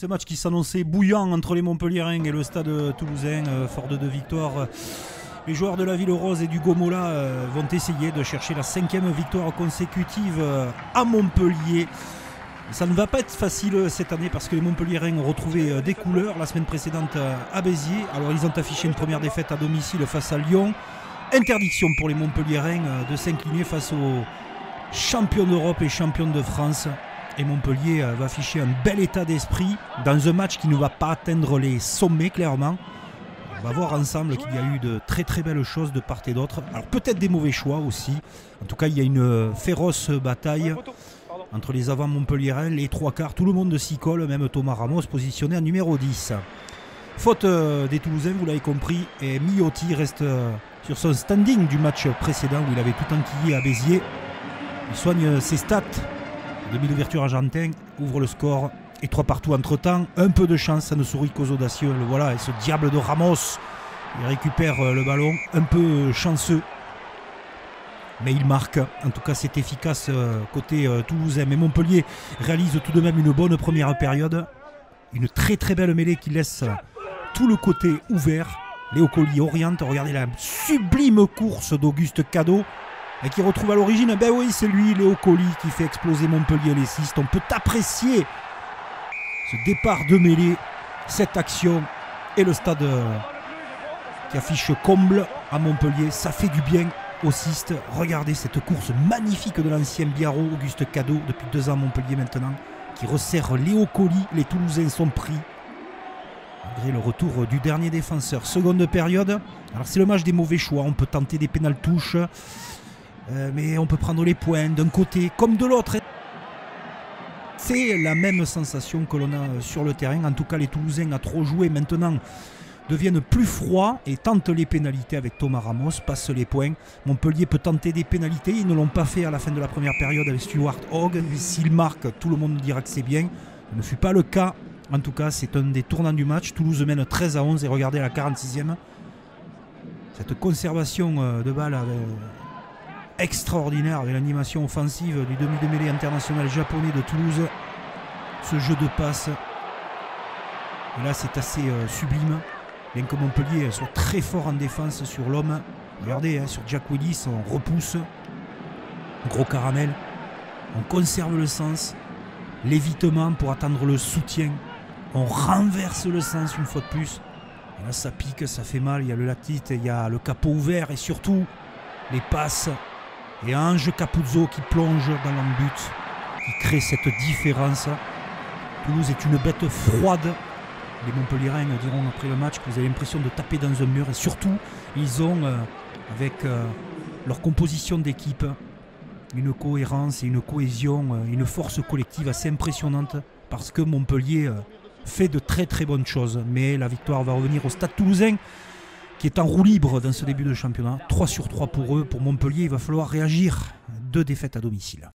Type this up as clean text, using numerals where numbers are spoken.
Ce match qui s'annonçait bouillant entre les Montpelliérains et le Stade Toulousain, fort de 2 victoires. Les joueurs de la Ville Rose et du Gomola vont essayer de chercher la 5e victoire consécutive à Montpellier. Ça ne va pas être facile cette année parce que les Montpelliérains ont retrouvé des couleurs la semaine précédente à Béziers. Alors ils ont affiché une première défaite à domicile face à Lyon. Interdiction pour les Montpelliérains de s'incliner face aux champions d'Europe et champions de France. Et Montpellier va afficher un bel état d'esprit dans un match qui ne va pas atteindre les sommets clairement. On va voir ensemble qu'il y a eu de très très belles choses de part et d'autre. Alors peut-être des mauvais choix aussi. En tout cas il y a une féroce bataille entre les avants montpelliérains, les 3/4, tout le monde s'y colle, même Thomas Ramos positionné en numéro 10. Faute des Toulousains, vous l'avez compris, et Miotti reste sur son standing du match précédent où il avait tout enquillé à Béziers. Il soigne ses stats. Demi d'ouverture argentin, ouvre le score et 3 partout entre temps. Un peu de chance, ça ne sourit qu'aux audacieux. Le voilà, et ce diable de Ramos, il récupère le ballon, un peu chanceux. Mais il marque, en tout cas c'est efficace côté toulousain. Mais Montpellier réalise tout de même une bonne première période. Une très très belle mêlée qui laisse tout le côté ouvert. Léo Colli oriente, regardez la sublime course d'Auguste Cadeau. Et qui retrouve à l'origine, ben oui c'est lui, Léo Colli, qui fait exploser Montpellier les 6. On peut apprécier ce départ de mêlée, cette action et le stade qui affiche comble à Montpellier. Ça fait du bien aux Sistes. Regardez cette course magnifique de l'ancien Biarro, Auguste Cadeau, depuis 2 ans à Montpellier maintenant, qui resserre Léo Colli. Les Toulousains sont pris, malgré le retour du dernier défenseur. Seconde période, alors c'est le match des mauvais choix, on peut tenter des pénaltouches. Mais on peut prendre les points d'un côté comme de l'autre. C'est la même sensation que l'on a sur le terrain. En tout cas, les Toulousains à trop jouer maintenant deviennent plus froids et tentent les pénalités avec Thomas Ramos, passent les points. Montpellier peut tenter des pénalités. Ils ne l'ont pas fait à la fin de la première période avec Stuart Hogg. S'il marque, tout le monde dira que c'est bien. Ce ne fut pas le cas. En tout cas, c'est un des tournants du match. Toulouse mène 13-11 et regardez la 46e. Cette conservation de balle extraordinaire avec l'animation offensive du demi de mêlée international japonais de Toulouse. Ce jeu de passe, et là c'est assez sublime, bien que Montpellier soit très fort en défense sur l'homme. Regardez, sur Jack Willis, on repousse, gros caramel, on conserve le sens, l'évitement pour attendre le soutien, on renverse le sens une fois de plus. Et là ça pique, ça fait mal, il y a le latite, il y a le capot ouvert et surtout les passes. Et Ange Capuzzo qui plonge dans l'embut, qui crée cette différence. Toulouse est une bête froide. Les Montpelliérains diront après le match que vous avez l'impression de taper dans un mur. Et surtout, ils ont, avec leur composition d'équipe, une cohérence et une cohésion, une force collective assez impressionnante. Parce que Montpellier fait de très très bonnes choses. Mais la victoire va revenir au Stade Toulousain, qui est en roue libre dans ce début de championnat. 3/3 pour eux. Pour Montpellier, il va falloir réagir. 2 défaites à domicile.